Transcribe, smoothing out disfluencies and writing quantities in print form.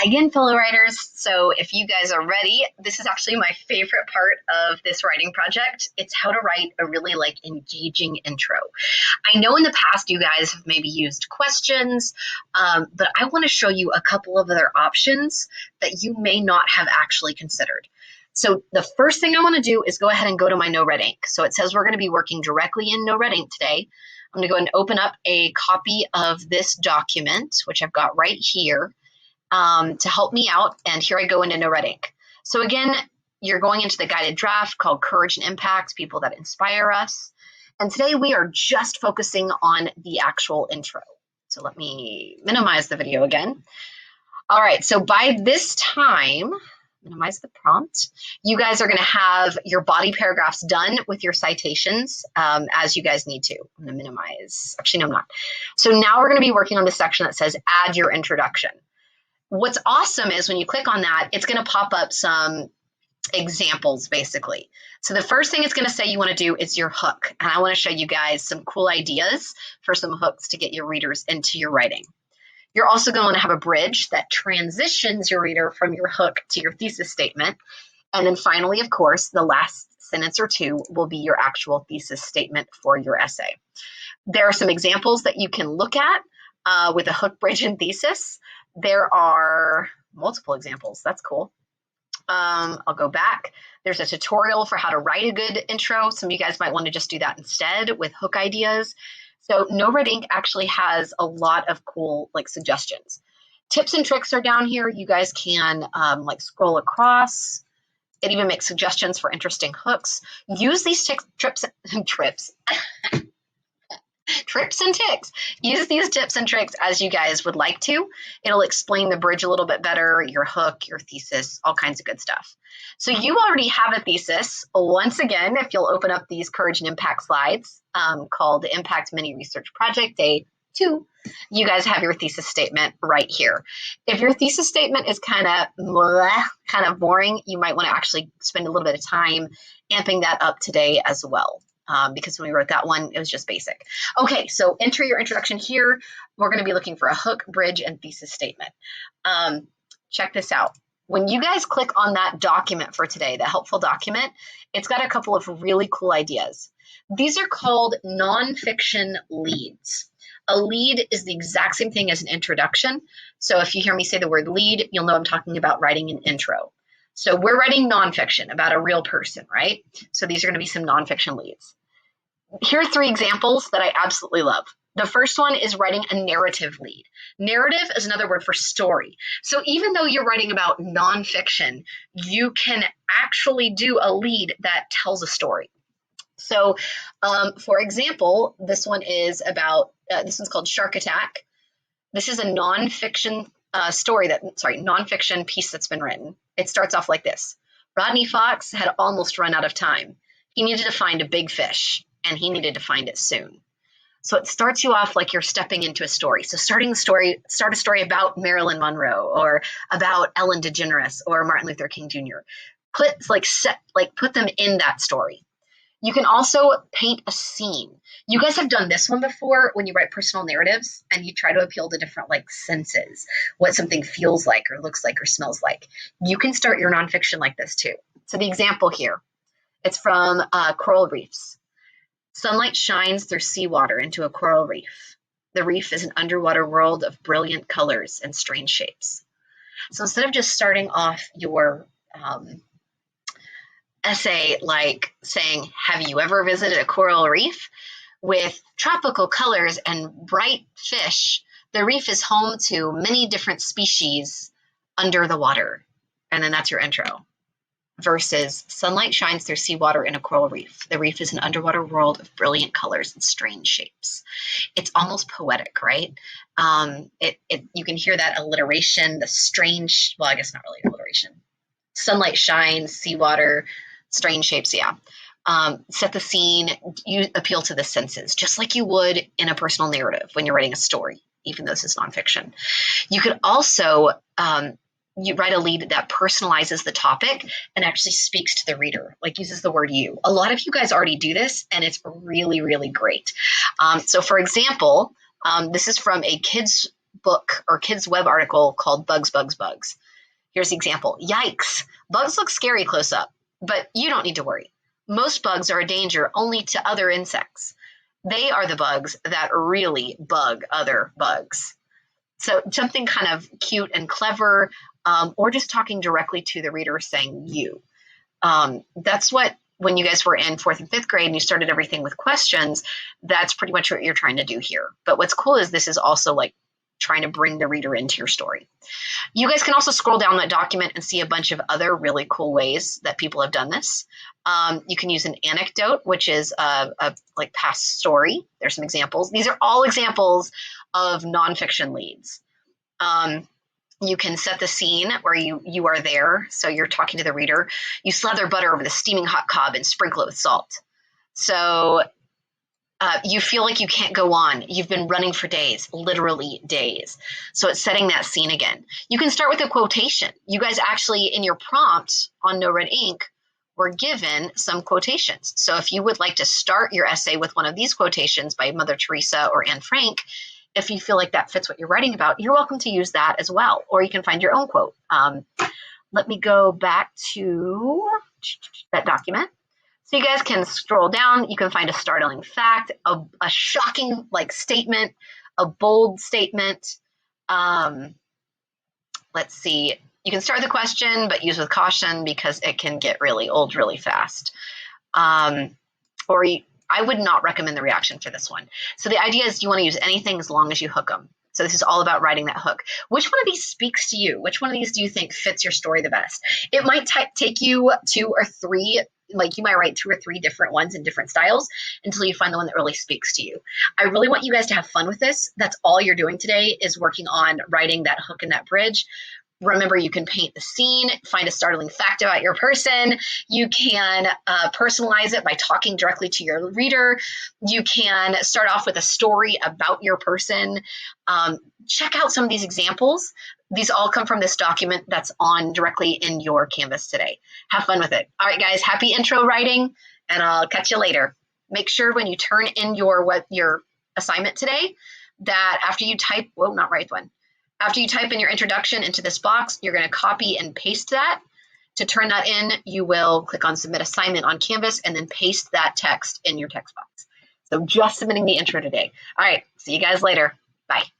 Hi again, fellow writers. So if you guys are ready, this is actually my favorite part of this writing project. It's how to write a really engaging intro. I know in the past you guys have maybe used questions, but I want to show you a couple of other options that you may not have actually considered. So the first thing I want to do is go ahead and go to my No Red Ink. So it says we're going to be working directly in No Red Ink today. I'm going to go ahead and open up a copy of this document, which I've got right here. To help me out, and here I go into No Red Ink. So again, you're going into the guided draft called Courage and Impact, People That Inspire Us. And today we are just focusing on the actual intro. So let me minimize the video again. All right, so by this time, minimize the prompt, you guys are gonna have your body paragraphs done with your citations as you guys need to. I'm gonna minimize, actually no, I'm not. So now we're gonna be working on the section that says add your introduction. What's awesome is when you click on that, it's going to pop up some examples, basically. So the first thing it's going to say you want to do is your hook. And I want to show you guys some cool ideas for some hooks to get your readers into your writing. You're also going to have a bridge that transitions your reader from your hook to your thesis statement. And then finally, of course, the last sentence or two will be your actual thesis statement for your essay. There are some examples that you can look at with a hook, bridge, and thesis. There are multiple examples. That's cool. I'll go back. There's a tutorial for how to write a good intro. Some of you guys might want to just do that instead with hook ideas. So No Red Ink actually has a lot of cool suggestions. Tips and tricks are down here. You guys can scroll across. It even makes suggestions for interesting hooks. Use these trips and ticks. Use these tips and tricks as you guys would like to. It'll explain the bridge a little bit better, your hook, your thesis, all kinds of good stuff. So you already have a thesis. Once again, if you'll open up these Courage and Impact slides called the Impact Mini Research Project Day 2, you guys have your thesis statement right here. If your thesis statement is kind of boring, you might want to actually spend a little bit of time amping that up today as well. Because when we wrote that one, it was just basic. Okay, so enter your introduction here. We're going to be looking for a hook, bridge, and thesis statement. Check this out. When you guys click on that document for today, the helpful document, it's got a couple of really cool ideas. These are called NonFiction Leads. A lead is the exact same thing as an introduction. So if you hear me say the word lead, you'll know I'm talking about writing an intro. So we're writing nonfiction about a real person, right? So these are going to be some nonfiction leads. Here are 3 examples that I absolutely love. The first one is writing a narrative lead. Narrative is another word for story. So even though you're writing about nonfiction, you can actually do a lead that tells a story. So for example, this one is about, this one's called Shark Attack. This is a nonfiction nonfiction piece that's been written. It starts off like this. Rodney Fox had almost run out of time. He needed to find a big fish, and he needed to find it soon. So it starts you off like you're stepping into a story. So start a story about Marilyn Monroe or about Ellen DeGeneres or Martin Luther King Jr. Put them in that story. You can also paint a scene. You guys have done this one before when you write personal narratives and you try to appeal to different senses, what something feels like or looks like or smells like. You can start your nonfiction like this too. So the example here, it's from coral reefs. Sunlight shines through seawater into a coral reef. The reef is an underwater world of brilliant colors and strange shapes. So instead of just starting off your essay saying, have you ever visited a coral reef? With tropical colors and bright fish, the reef is home to many different species under the water. And then that's your intro. Versus sunlight shines through seawater in a coral reef. The reef is an underwater world of brilliant colors and strange shapes. It's almost poetic, right? You can hear that alliteration, the strange, well, I guess not really alliteration. Sunlight shines, seawater, strange shapes, yeah. Set the scene, you appeal to the senses, just like you would in a personal narrative when you're writing a story, even though this is nonfiction. You could also you write a lead that personalizes the topic and actually speaks to the reader, uses the word you. A lot of you guys already do this, and it's really, really great. So for example, this is from a kid's book or kids web article called Bugs, Bugs, Bugs. Here's the example. Yikes, bugs look scary close up, but you don't need to worry. Most bugs are a danger only to other insects. They are the bugs that really bug other bugs. So something kind of cute and clever, or just talking directly to the reader saying you. That's what, when you guys were in 4th and 5th grade and you started everything with questions, that's pretty much what you're trying to do here. But what's cool is this is also like trying to bring the reader into your story. You guys can also scroll down that document and see a bunch of other really cool ways that people have done this. You can use an anecdote, which is a like past story. There's some examples. These are all examples of nonfiction leads. You can set the scene where you are there, so you're talking to the reader. You slather butter over the steaming hot cob and sprinkle it with salt. So you feel like you can't go on. You've been running for days, literally days. So it's setting that scene again. You can start with a quotation. You guys actually, in your prompt on No Red Ink, were given some quotations. So if you would like to start your essay with one of these quotations by Mother Teresa or Anne Frank, if you feel like that fits what you're writing about, you're welcome to use that as well. Or you can find your own quote. Let me go back to that document. So you guys can scroll down. You can find a startling fact, a shocking like statement, a bold statement. Let's see. You can start the question, but use with caution because it can get really old really fast. I would not recommend the reaction for this one. So the idea is you want to use anything as long as you hook them. So this is all about writing that hook. Which one of these speaks to you? Which one of these do you think fits your story the best? It might take you 2 or 3, like you might write 2 or 3 different ones in different styles until you find the one that really speaks to you. I really want you guys to have fun with this. That's all you're doing today is working on writing that hook and that bridge. Remember, you can paint the scene, find a startling fact about your person. You can personalize it by talking directly to your reader. You can start off with a story about your person. Check out some of these examples. These all come from this document that's on directly in your Canvas today. Have fun with it. All right, guys, happy intro writing, and I'll catch you later. Make sure when you turn in your assignment today that after you type, not right one. After you type in your introduction into this box, you're going to copy and paste that. To turn that in, you will click on Submit Assignment on Canvas and then paste that text in your text box. So just submitting the intro today. All right, see you guys later. Bye.